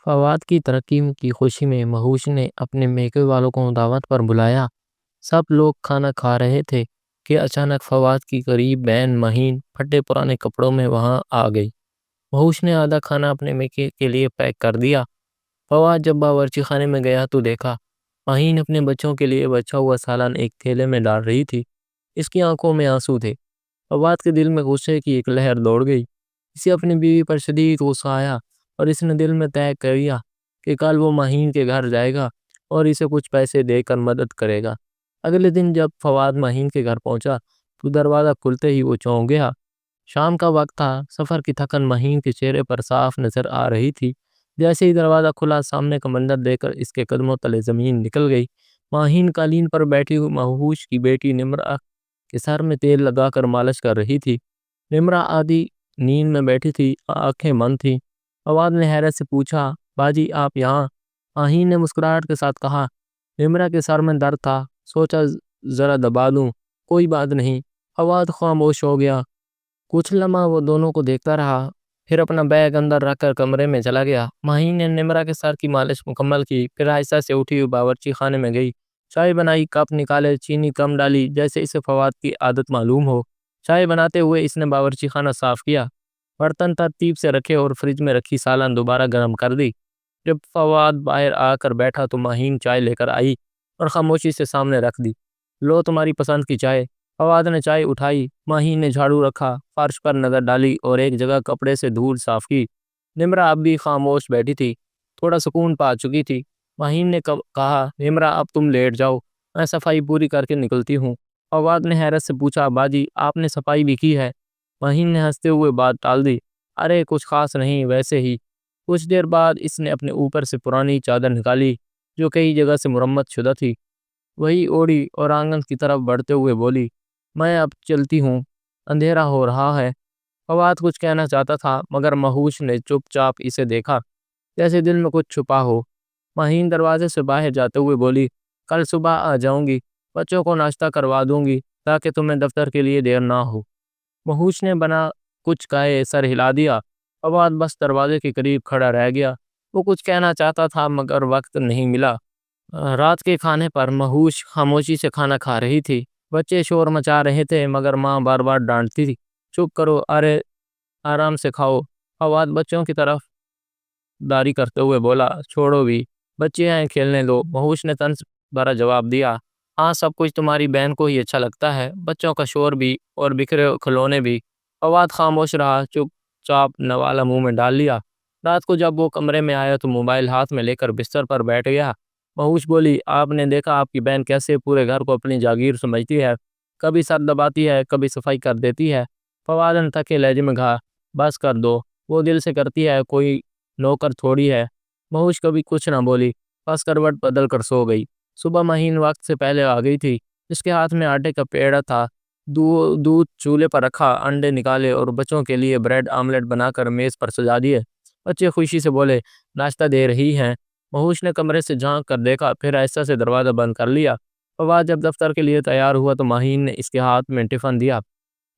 فواد کی ترقی کی خوشی میں مہوش نے اپنے میکے والوں کو دعوت پر بلایا۔ سب لوگ کھانا کھا رہے تھے کہ اچانک فواد کی قریب بہن مہین پھٹے پرانے کپڑوں میں وہاں آ گئی۔ مہوش نے آدھا کھانا اپنے میکے کے لیے پیک کر دیا۔ فواد جب باورچی خانے میں گیا تو دیکھا مہین اپنے بچوں کے لیے بچا ہوا سالن ایک تھیلے میں ڈال رہی تھی۔ اس کی آنکھوں میں آنسو تھے۔ فواد کے دل میں غصے کی ایک لہر دوڑ گئی۔ اسے اپنی بیوی پر شدید غصہ آیا اور اس نے دل میں طے کیا کہ کل وہ مہین کے گھر جائے گا اور اسے کچھ پیسے دے کر مدد کرے گا۔ اگلے دن جب فواد مہین کے گھر پہنچا تو دروازہ کھلتے ہی وہ چونک گیا۔ شام کا وقت تھا۔ سفر کی تھکن مہین کے چہرے پر صاف نظر آ رہی تھی۔ جیسے ہی دروازہ کھلا سامنے کا منظر دیکھ کر اس کے قدموں تلے زمین نکل گئی۔ مہین قالین پر بیٹھی ہوئی مہوش کی بیٹی نمرا کے سر میں تیل لگا کر مالش کر رہی تھی۔ نمرا آدھی نیند میں بیٹھی تھی، آنکھیں بند تھیں۔ فواد نے حیرت سے پوچھا، باجی آپ یہاں؟ مہین نے مسکراہٹ کے ساتھ کہا، نمرا کے سر میں درد تھا، سوچا ذرا دبا دوں۔ کوئی بات نہیں۔ فواد خاموش ہو گیا۔ کچھ لمحہ وہ دونوں کو دیکھتا رہا، پھر اپنا بیگ اندر رکھ کر کمرے میں چلا گیا۔ مہین نے نمرا کے سر کی مالش مکمل کی، پھر آہستہ سے اٹھی ہوئی باورچی خانے میں گئی۔ چائے بنائی، کپ نکالے، چینی کم ڈالی جیسے اسے فواد کی عادت معلوم ہو۔ چائے بناتے ہوئے اس نے باورچی خانہ صاف کیا، برتن ترتیب سے رکھے اور فریج میں رکھی سالن دوبارہ گرم کر دی۔ جب فواد باہر آ کر بیٹھا تو مہین چائے لے کر آئی اور خاموشی سے سامنے رکھ دی۔ لو تمہاری پسند کی چائے۔ فواد نے چائے اٹھائی، مہین نے جھاڑو رکھا، فرش پر نظر ڈالی اور ایک جگہ کپڑے سے دھول صاف کی۔ نمرا اب بھی خاموش بیٹھی تھی، تھوڑا سکون پا چکی تھی۔ مہین نے کہا، نمرا اب تم لیٹ جاؤ، میں صفائی پوری کر کے نکلتی ہوں۔ فواد نے حیرت سے پوچھا، باجی آپ نے صفائی بھی کی ہے؟ مہین نے ہنستے ہوئے بات ٹال دی، ارے کچھ خاص نہیں، ویسے ہی۔ کچھ دیر بعد اس نے اپنے اوپر سے پرانی چادر نکالی جو کئی جگہ سے مرمت شدہ تھی، وہی اوڑھی اور آنگن کی طرف بڑھتے ہوئے بولی، میں اب چلتی ہوں، اندھیرا ہو رہا ہے۔ فواد کچھ کہنا چاہتا تھا مگر مہوش نے چپ چاپ اسے دیکھا جیسے دل میں کچھ چھپا ہو۔ مہین دروازے سے باہر جاتے ہوئے بولی، کل صبح آ جاؤں گی، بچوں کو ناشتہ کروا دوں گی تاکہ تمہیں دفتر کے لیے دیر نہ ہو۔ مہوش نے بنا کچھ کہے سر ہلا دیا۔ فواد بس دروازے کے قریب کھڑا رہ گیا۔ وہ کچھ کہنا چاہتا تھا مگر وقت نہیں ملا۔ رات کے کھانے پر مہوش خاموشی سے کھانا کھا رہی تھی۔ بچے شور مچا رہے تھے مگر ماں بار بار ڈانٹتی تھی، چپ کرو، ارے آرام سے کھاؤ۔ فواد بچوں کی طرف داری کرتے ہوئے بولا، چھوڑو بھی، بچے ہیں، کھیلنے دو۔ مہوش نے طنز بھرا جواب دیا، ہاں سب کچھ تمہاری بہن کو ہی اچھا لگتا ہے، بچوں کا شور بھی اور بکھرے کھلونے بھی۔ فواد خاموش رہا، چپ چاپ نوالا منہ میں ڈال لیا۔ رات کو جب وہ کمرے میں آیا تو موبائل ہاتھ میں لے کر بستر پر بیٹھ گیا۔ مہوش بولی، آپ نے دیکھا آپ کی بہن کیسے پورے گھر کو اپنی جاگیر سمجھتی ہے، کبھی سر دباتی ہے، کبھی صفائی کر دیتی ہے۔ فواد نے تھکے لہجے میں کہا، بس کر دو، وہ دل سے کرتی ہے، کوئی نوکر تھوڑی ہے۔ مہوش کبھی کچھ نہ بولی، بس کروٹ بدل کر سو گئی۔ صبح مہین وقت سے پہلے آ گئی تھی۔ اس کے ہاتھ میں آٹے کا پیڑا تھا، دودھ چولہے پر رکھا، انڈے نکالے اور بچوں کے لیے بریڈ آملیٹ بنا کر میز پر سجا دیے۔ بچے خوشی سے بولے، ناشتہ دے رہی ہیں۔ مہوش نے کمرے سے جھانک کر دیکھا، پھر آہستہ سے دروازہ بند کر لیا۔ فواد جب دفتر کے لیے تیار ہوا تو مہین نے اس کے ہاتھ میں ٹفن دیا،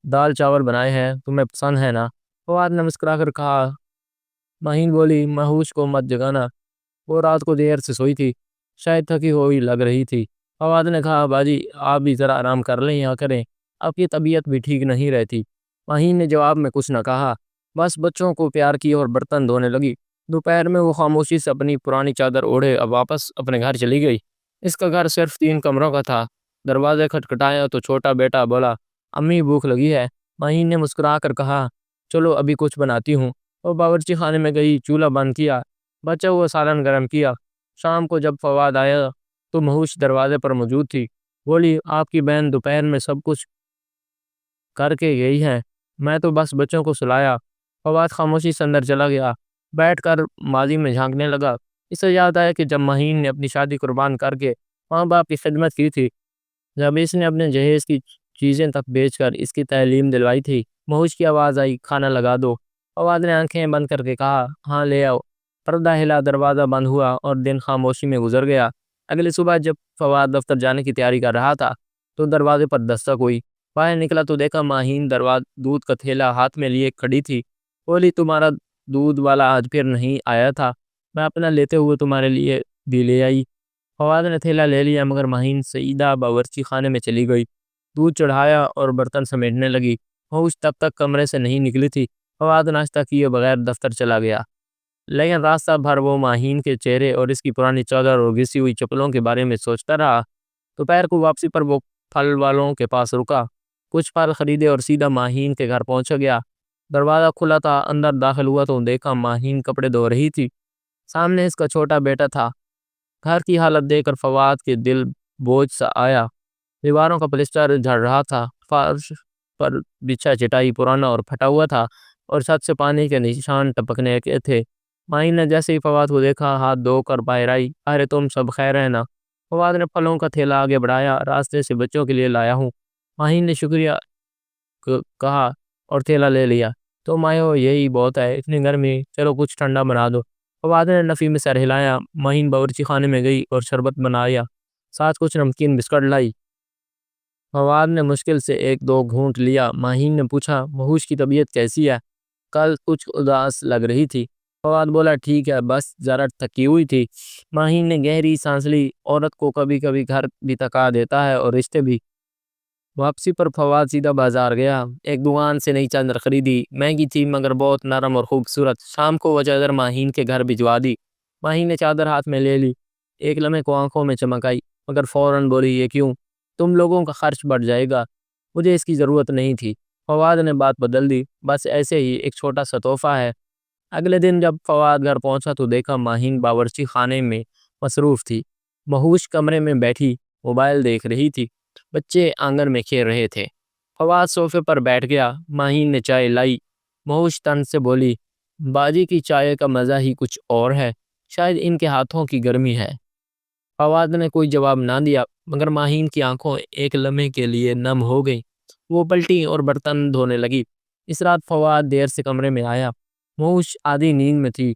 دال چاول بنائے ہیں، تمہیں پسند ہے نا؟ فواد نے مسکرا کر کہا۔ مہین بولی، مہوش کو مت جگانا، وہ رات کو دیر سے سوئی تھی، شاید تھکی ہوئی لگ رہی تھی۔ فواد نے کہا، باجی آپ بھی ذرا آرام کر لیں یا کریں، آپ کی طبیعت بھی ٹھیک نہیں رہتی۔ مہین نے جواب میں کچھ نہ کہا، بس بچوں کو پیار کی اور برتن دھونے لگی۔ دوپہر میں وہ خاموشی سے اپنی پرانی چادر اوڑھے اب واپس اپنے گھر چلی گئی۔ اس کا گھر صرف 3 کمروں کا تھا۔ دروازے کھٹکھٹایا تو چھوٹا بیٹا بولا، امی بھوک لگی ہے۔ مہین نے مسکرا کر کہا، چلو ابھی کچھ بناتی ہوں۔ وہ باورچی خانے میں گئی، چولہا بند کیا، بچا ہوا سالن گرم کیا۔ شام کو جب فواد آیا تو مہوش دروازے پر موجود تھی۔ بولی، آپ کی بہن دوپہر میں سب کچھ کر کے گئی ہے، میں تو بس بچوں کو سلایا۔ فواد خاموشی سے اندر چلا گیا، بیٹھ کر ماضی میں جھانکنے لگا۔ اسے یاد آیا کہ جب مہین نے اپنی شادی قربان کر کے ماں باپ کی خدمت کی تھی، جب اس نے اپنے جہیز کی چیزیں تک بیچ کر اس کی تعلیم دلوائی تھی۔ مہوش کی آواز آئی، کھانا لگا دو۔ فواد نے آنکھیں بند کر کے کہا، ہاں لے آؤ۔ پردہ ہلا، دروازہ بند ہوا اور دن خاموشی میں گزر گیا۔ اگلی صبح جب فواد دفتر جانے کی تیاری کر رہا تھا تو دروازے پر دستک ہوئی۔ باہر نکلا تو دیکھا مہین دودھ کا تھیلا ہاتھ میں لیے کھڑی تھی۔ بولی، تمہارا دودھ والا آج پھر نہیں آیا تھا؟ میں اپنا لیتے ہوئے تمہارے لیے بھی لے آئی۔ فواد نے تھیلا لے لیا مگر مہین سیدھا باورچی خانے میں چلی گئی۔ دودھ چڑھایا اور برتن سمیٹنے لگی۔ مہوش تب تک کمرے سے نہیں نکلی تھی۔ فواد ناشتہ کیے بغیر دفتر چلا گیا، لیکن راستہ بھر وہ ماہین کے چہرے اور اس کی پرانی چادر اور گھسی ہوئی چپلوں کے بارے میں سوچتا رہا۔ دوپہر کو واپسی پر وہ پھل والوں کے پاس رکا، کچھ پھل خریدے اور سیدھا ماہین کے گھر پہنچ گیا۔ دروازہ کھلا تھا، اندر داخل ہوا تو دیکھا ماہین کپڑے دھو رہی تھی، سامنے اس کا چھوٹا بیٹا تھا۔ گھر کی حالت دیکھ کر فواد کے دل بوجھ سا آیا۔ دیواروں کا پلسٹر جھڑ رہا تھا، فرش پر بچھا چٹائی پرانا اور پھٹا ہوا تھا اور چھت سے پانی کے نشان ٹپکنے کے تھے۔ ماہین نے جیسے ہی فواد کو دیکھا ہاتھ دھو کر باہر آئی۔ ارے تم سب خیر ہے نا؟ فواد نے پھلوں کا تھیلا آگے بڑھایا۔ راستے سے بچوں کے لیے لایا ہوں۔ ماہین نے شکریہ کہا اور تھیلا لے لیا۔ تو مایو یہی بہت ہے، اتنی گرمی، چلو کچھ ٹھنڈا بنا دو۔ فواد نے نفی میں سر ہلایا۔ ماہین باورچی خانے میں گئی اور شربت بنایا، ساتھ کچھ نمکین بسکٹ لائی۔ فواد نے مشکل سے ایک دو گھونٹ لیا۔ ماہین نے پوچھا مہوش کی طبیعت کیسی ہے؟ کل کچھ اداس لگ رہی تھی۔ فواد بولا ٹھیک ہے، بس ذرا تھکی ہوئی تھی۔ ماہین نے گہری سانس لی۔ عورت کو کبھی کبھی گھر بھی تھکا دیتا ہے اور رشتے بھی۔ واپسی پر فواد سیدھا بازار گیا، ایک دکان سے نئی چادر خریدی، مہنگی تھی مگر بہت نرم اور خوبصورت۔ شام کو وہ چادر ماہین کے گھر بھجوا دی۔ ماہین نے چادر ہاتھ میں لے لی، ایک لمحے کو آنکھوں میں چمک آئی مگر فوراً بولی یہ کیوں؟ تم لوگوں کا خرچ بڑھ جائے گا، مجھے اس کی ضرورت نہیں تھی۔ فواد نے بات بدل دی، بس ایسے ہی ایک چھوٹا سا تحفہ ہے۔ اگلے دن جب فواد گھر پہنچا تو دیکھا ماہین باورچی خانے میں مصروف تھی۔ مہوش کمرے میں بیٹھی موبائل دیکھ رہی تھی، بچے آنگن میں کھیل رہے تھے۔ فواد صوفے پر بیٹھ گیا۔ ماہین نے چائے لائی۔ مہوش تن سے بولی باجی کی چائے کا مزہ ہی کچھ اور ہے، شاید ان کے ہاتھوں کی گرمی ہے۔ فواد نے کوئی جواب نہ دیا مگر ماہین کی آنکھوں ایک لمحے کے لیے نم ہو گئی۔ وہ پلٹی اور برتن دھونے لگی۔ اس رات فواد دیر سے کمرے میں آیا، مہوش آدھی نیند میں تھی۔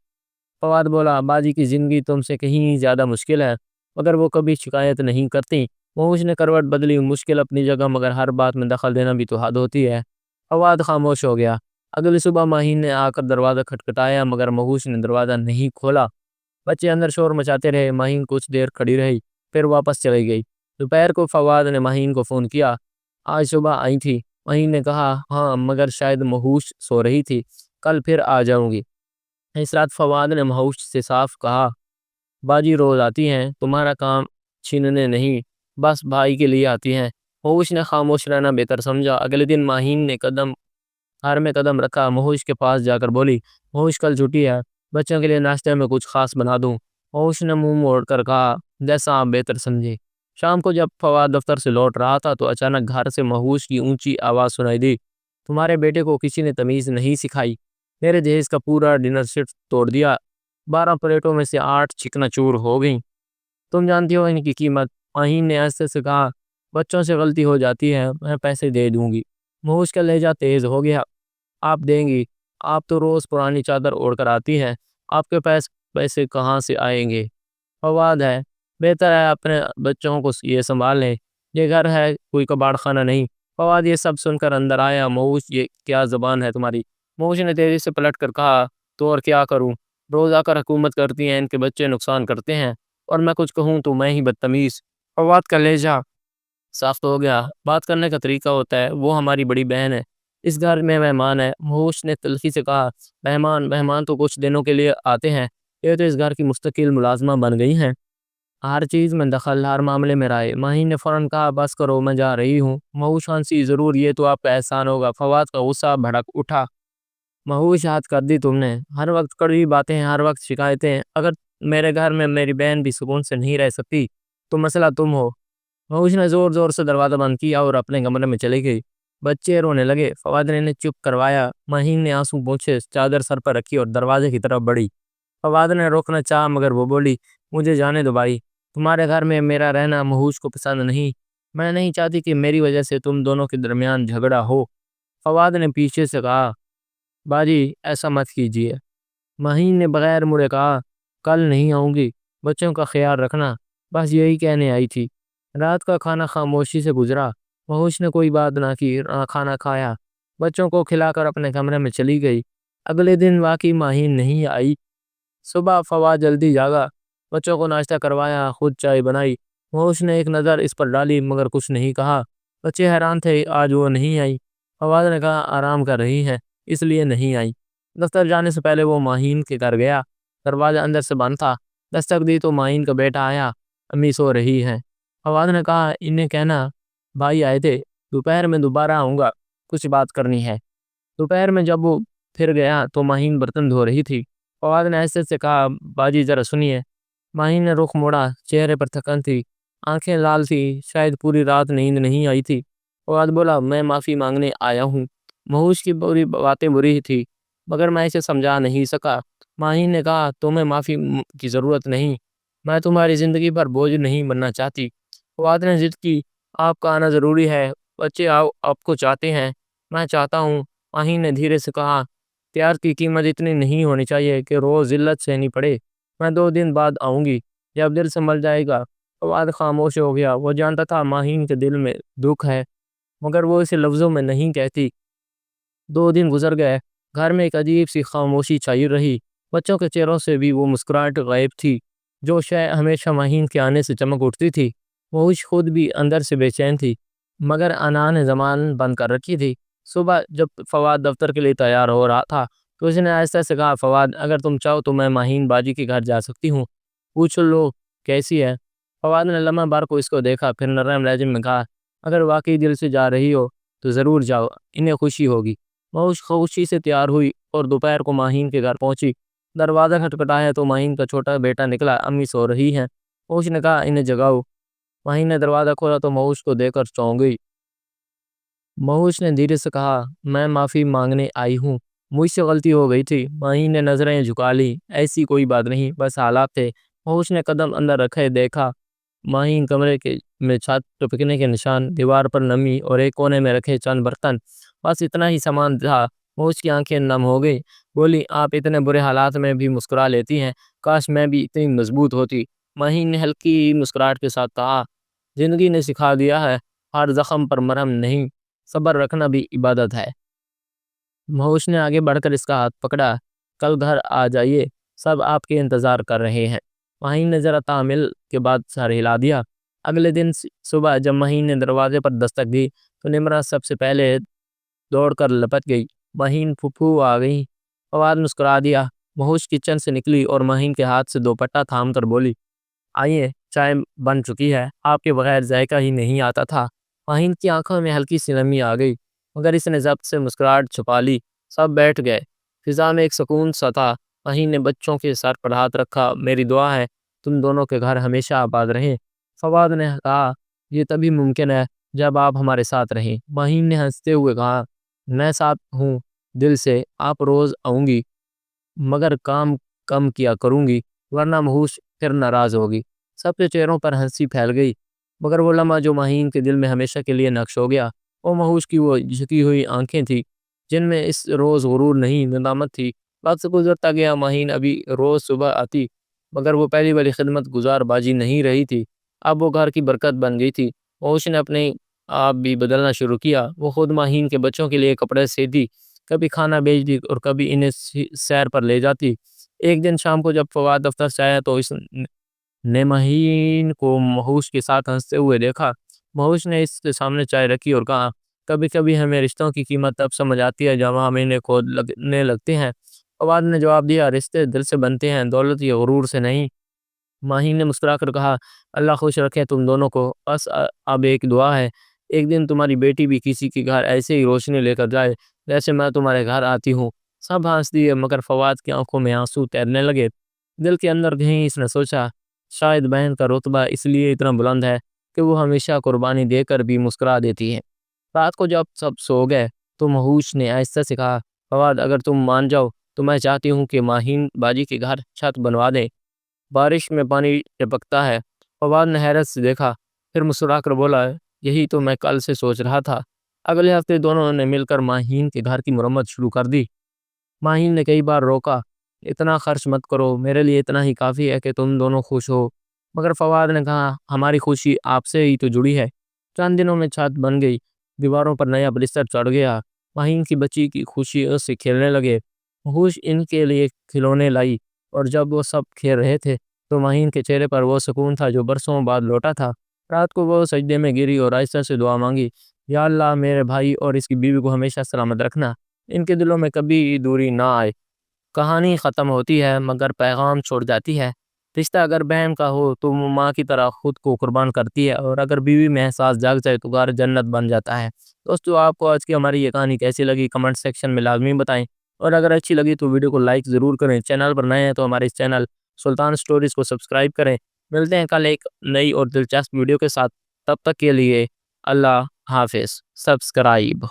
فواد بولا باجی کی زندگی تم سے کہیں زیادہ مشکل ہے، مگر وہ کبھی شکایت نہیں کرتی۔ مہوش نے کروٹ بدلی، مشکل اپنی جگہ مگر ہر بات میں دخل دینا بھی تو حد ہوتی ہے۔ فواد خاموش ہو گیا۔ اگلی صبح ماہین نے آ کر دروازہ کھٹکھٹایا مگر مہوش نے دروازہ نہیں کھولا۔ بچے اندر شور مچاتے رہے۔ ماہین کچھ دیر کھڑی رہی پھر واپس چلی گئی۔ دوپہر کو فواد نے ماہین کو فون کیا، آج صبح آئی تھی؟ ماہین نے کہا ہاں مگر شاید مہوش سو رہی تھی، کل پھر آ جاؤں گی۔ اس رات فواد نے مہوش سے صاف کہا باجی روز آتی ہیں، تمہارا کام چھیننے نہیں، بس بھائی کے لیے آتی ہیں۔ مہوش نے خاموش رہنا بہتر سمجھا۔ اگلے دن ماہین نے گھر میں قدم رکھا، مہوش کے پاس جا کر بولی مہوش کل چھٹی ہے، بچوں کے لیے ناشتے میں کچھ خاص بنا دوں؟ مہوش نے منہ موڑ کر کہا جیسا آپ بہتر سمجھے۔ شام کو جب فواد دفتر سے لوٹ رہا تھا تو اچانک گھر سے مہوش کی اونچی آواز سنائی دی، تمہارے بیٹے کو کسی نے تمیز نہیں سکھائی، میرے جہیز کا پورا ڈنر سیٹ توڑ دیا، 12 پلیٹوں میں سے 8 چکنا چور ہو گئیں، تم جانتی ہو ان کی قیمت؟ ماہین نے ایسے سے کہا بچوں سے غلطی ہو جاتی ہے، میں پیسے دے دوں گی۔ مہوش کا لہجہ تیز ہو گیا، آپ دیں گی؟ آپ تو روز پرانی چادر اوڑھ کر آتی ہیں، آپ کے پاس پیسے کہاں سے آئیں گے؟ فواد ہے، بہتر ہے اپنے بچوں کو یہ سنبھال لیں، یہ گھر ہے کوئی کباڑ خانہ نہیں۔ فواد یہ سب سن کر اندر آیا، مہوش یہ کیا زبان ہے تمہاری؟ مہوش نے تیزی سے پلٹ کر کہا تو اور کیا کروں، روز آ کر حکومت کرتی ہیں، ان کے بچے نقصان کرتے ہیں اور میں کچھ کہوں تو میں ہی بدتمیز۔ فواد کا لہجہ سخت ہو گیا، بات کرنے کا طریقہ ہوتا ہے، وہ ہماری بڑی بہن ہے، اس گھر میں مہمان ہے۔ مہوش نے تلخی سے کہا مہمان تو کچھ دنوں کے لیے آتے ہیں، یہ تو اس گھر کی مستقل ملازمہ بن گئی ہیں، ہر چیز میں دخل، ہر معاملے میں رائے۔ ماہین نے فوراً کہا بس کرو میں جا رہی ہوں۔ مہوش ہنسی، ضرور یہ تو آپ کا احسان ہوگا۔ فواد کا غصہ بھڑک اٹھا، مہوش ہاتھ کر دی تم نے، ہر وقت کڑوی باتیں، ہر وقت شکایتیں، اگر میرے گھر میں میری بہن بھی سکون سے نہیں رہ سکتی تو مسئلہ تم ہو۔ مہوش نے زور زور سے دروازہ بند کیا اور اپنے کمرے میں چلی گئی۔ بچے رونے لگے، فواد نے انہیں چپ کروایا۔ ماہین نے آنسو پوچھے چادر سر پر رکھی اور دروازے کی طرف بڑھی۔ فواد نے روکنا چاہا مگر وہ بولی مجھے جانے دو بھائی، تمہارے گھر میں میرا رہنا مہوش کو پسند نہیں، میں نہیں چاہتی کہ میری وجہ سے تم دونوں کے درمیان جھگڑا ہو۔ فواد نے پیچھے سے کہا باجی ایسا مت کیجیے۔ ماہین نے بغیر مڑے کہا کل نہیں آؤں گی، بچوں کا خیال رکھنا، بس یہی کہنے آئی تھی۔ رات کا کھانا خاموشی سے گزرا، مہوش نے کوئی بات نہ کی، نہ کھانا کھایا، بچوں کو کھلا کر اپنے کمرے میں چلی گئی۔ اگلے دن واقعی ماہین نہیں آئی، صبح فواد جلدی جاگا، بچوں کو ناشتہ کروایا، خود چائے بنائی۔ مہوش نے ایک نظر اس پر ڈالی مگر کچھ نہیں کہا۔ بچے حیران تھے، آج وہ نہیں آئی۔ فواد نے کہا آرام کر رہی ہے اس لیے نہیں آئی۔ دفتر جانے سے پہلے وہ ماہین کے گھر گیا، دروازہ اندر سے بند تھا۔ دستک دی تو ماہین کا بیٹا آیا، امی سو رہی ہے۔ فواد نے کہا انہیں کہنا بھائی آئے تھے، دوپہر میں دوبارہ آؤں گا، کچھ بات کرنی ہے۔ دوپہر میں جب وہ پھر گیا تو ماہین برتن دھو رہی تھی۔ فواد نے ایسے سے کہا باجی ذرا سنیے۔ ماہین نے رخ موڑا، چہرے پر تھکن تھی، آنکھیں لال تھی، شاید پوری رات نیند نہیں آئی تھی۔ فواد بولا میں معافی مانگنے آیا ہوں۔ مہوش کی بری باتیں بری تھی مگر میں اسے سمجھا نہیں سکا۔ ماہین نے کہا تمہیں معافی کی ضرورت نہیں، میں تمہاری زندگی پر بوجھ نہیں بننا چاہتی۔ فواد نے ضد کی آپ کا آنا ضروری ہے، بچے آپ کو چاہتے ہیں، میں چاہتا ہوں۔ ماہین نے دھیرے سے کہا پیار کی قیمت اتنی نہیں ہونی چاہیے کہ روز ذلت سہنی پڑے۔ میں 2 دن بعد آؤں گی، جب دل سے مل جائے گا۔ فواد خاموش ہو گیا، وہ جانتا تھا ماہین کے دل میں دکھ ہے مگر وہ اسے لفظوں میں نہیں کہتی۔ 2 دن گزر گئے، گھر میں ایک عجیب سی خاموشی چھائی رہی۔ بچوں کے چہروں سے بھی وہ مسکراہٹ غائب تھی جو شاید ہمیشہ ماہین کے آنے سے چمک اٹھتی تھی۔ مہوش خود بھی اندر سے بے چین تھی مگر انا نے زبان بند کر رکھی تھی۔ صبح جب فواد دفتر کے لیے تیار ہو رہا تھا تو اس نے آہستہ سے کہا فواد اگر تم چاہو تو میں ماہین باجی کے گھر جا سکتی ہوں، پوچھ لو کیسی ہے۔ فواد نے لمحہ بار کو اس کو دیکھا، پھر نرم لہجے میں کہا اگر واقعی دل سے جا رہی ہو تو ضرور جاؤ، انہیں خوشی ہوگی۔ مہوش خوشی سے تیار ہوئی اور دوپہر کو ماہین کے گھر پہنچی۔ دروازہ کھٹکھٹایا تو ماہین کا چھوٹا بیٹا نکلا، امی سو رہی ہیں۔ مہوش نے کہا انہیں جگاؤ۔ ماہین نے دروازہ کھولا تو مہوش کو دیکھ کر چونک گئی۔ مہوش نے دھیرے سے کہا میں معافی مانگنے آئی ہوں، مجھ سے غلطی ہو گئی تھی۔ ماہین نے نظریں جھکا لی، ایسی کوئی بات نہیں، بس حالات تھے۔ مہوش نے قدم اندر رکھے دیکھا ماہین کمرے میں چھت ٹپکنے کے نشان، دیوار پر نمی اور ایک کونے میں رکھے چند برتن، بس اتنا ہی سامان تھا۔ مہوش کی آنکھیں نم ہو گئی، بولی آپ اتنے برے حالات میں بھی مسکرا لیتی ہیں، کاش میں بھی اتنی مضبوط ہوتی۔ ماہین نے ہلکی مسکراہٹ کے ساتھ کہا زندگی نے سکھا دیا ہے ہر زخم پر مرہم نہیں، صبر رکھنا بھی عبادت ہے۔ مہوش نے آگے بڑھ کر اس کا ہاتھ پکڑا، کل گھر آ جائیے، سب آپ کے انتظار کر رہے ہیں۔ ماہین نے ذرا تعامل کے بعد سر ہلا دیا۔ اگلے دن صبح جب ماہین نے دروازے پر دستک دی تو نمرہ سب سے پہلے دوڑ کر لپٹ گئی، ماہین پھپھو آ گئی۔ فواد مسکرا دیا۔ مہوش کچن سے نکلی اور ماہین کے ہاتھ سے دوپٹہ تھام کر بولی آئیے چائے بن چکی ہے، آپ کے بغیر ذائقہ ہی نہیں آتا تھا۔ ماہین کی آنکھوں میں ہلکی سی نمی آ گئی مگر اس نے ضبط سے مسکراہٹ چھپا لی۔ سب بیٹھ گئے، فضا میں ایک سکون سا تھا۔ ماہین نے بچوں کے سر پر ہاتھ رکھا، میری دعا ہے تم دونوں کے گھر ہمیشہ آباد رہیں۔ فواد نے کہا یہ تبھی ممکن ہے جب آپ ہمارے ساتھ رہیں۔ ماہین نے ہنستے ہوئے کہا میں ساتھ ہوں دل سے، آپ روز آؤں گی مگر کام کم کیا کروں گی ورنہ مہوش پھر ناراض ہوگی۔ سب کے چہروں پر ہنسی پھیل گئی مگر وہ لمحہ جو ماہین کے دل میں ہمیشہ کے لیے نقش ہو گیا وہ مہوش کی وہ جھکی ہوئی آنکھیں تھی جن میں اس روز غرور نہیں ندامت تھی۔ وقت گزرتا گیا، ماہین ابھی روز صبح آتی مگر وہ پہلی والی خدمت گزار باجی نہیں رہی تھی، اب وہ گھر کی برکت بن گئی تھی۔ مہوش نے اپنے آپ بھی بدلنا شروع کیا، وہ خود ماہین کے بچوں کے لیے کپڑے سیتی، کبھی کھانا بیچ دی اور کبھی انہیں سیر پر لے جاتی۔ ایک دن شام کو جب فواد دفتر سے آیا تو اس نے ماہین کو مہوش کے ساتھ ہنستے ہوئے دیکھا۔ مہوش نے اس کے سامنے چائے رکھی اور کہا کبھی کبھی ہمیں رشتوں کی قیمت تب سمجھ آتی ہے جب ہم انہیں کھود لگنے لگتے ہیں۔ فواد نے جواب دیا رشتے دل سے بنتے ہیں، دولت یا غرور سے نہیں۔ ماہین نے مسکرا کر کہا اللہ خوش رکھے تم دونوں کو، بس اب ایک دعا ہے، ایک دن تمہاری بیٹی بھی کسی کے گھر ایسے ہی روشنی لے کر جائے جیسے میں تمہارے گھر آتی ہوں۔ سب ہنس دیے مگر فواد کی آنکھوں میں آنسو تیرنے لگے۔ دل کے اندر کہیں اس نے سوچا شاید بہن کا رتبہ اس لیے اتنا بلند ہے کہ وہ ہمیشہ قربانی دے کر بھی مسکرا دیتی ہے۔ رات کو جب سب سو گئے تو مہوش نے آہستہ سے کہا فواد اگر تم مان جاؤ تو میں چاہتی ہوں کہ ماہین باجی کے گھر چھت بنوا دیں، بارش میں پانی ٹپکتا ہے۔ فواد نے حیرت سے دیکھا، پھر مسکرا کر بولا یہی تو میں کل سے سوچ رہا تھا۔ اگلے ہفتے دونوں نے مل کر ماہین کے گھر کی مرمت شروع کر دی۔ ماہین نے کئی بار روکا اتنا خرچ مت کرو، میرے لیے اتنا ہی کافی ہے کہ تم دونوں خوش ہو، مگر فواد نے کہا ہماری خوشی آپ سے ہی تو جڑی ہے۔ چند دنوں میں چھت بن گئی، دیواروں پر نیا بلستر چڑھ گیا، ماہین کی بچی کی خوشی اس سے کھیلنے لگے۔ مہوش ان کے لیے کھلونے لائی، اور جب وہ سب کھیل رہے تھے تو مہین کے چہرے پر وہ سکون تھا جو برسوں بعد لوٹا تھا۔ رات کو وہ سجدے میں گری اور آہستہ سے دعا مانگی، یا اللہ میرے بھائی اور اس کی بیوی کو ہمیشہ سلامت رکھنا، ان کے دلوں میں کبھی دوری نہ آئے۔ کہانی ختم ہوتی ہے مگر پیغام چھوڑ جاتی ہے۔ رشتہ اگر بہن کا ہو تو وہ ماں کی طرح خود کو قربان کرتی ہے، اور اگر بیوی میں احساس جاگ جائے تو گھر جنت بن جاتا ہے۔ دوستو، آپ کو آج کی ہماری یہ کہانی کیسی لگی کمنٹ سیکشن میں لازمی بتائیں، اور اگر اچھی لگی تو ویڈیو کو لائک ضرور کریں۔ چینل پر نئے ہیں تو ہمارے اس چینل سلطان سٹوریز کو سبسکرائب کریں۔ ملتے ہیں کل ایک نئی اور دلچسپ ویڈیو کے ساتھ، تب تک کے لیے اللہ حافظ۔ سبسکرائب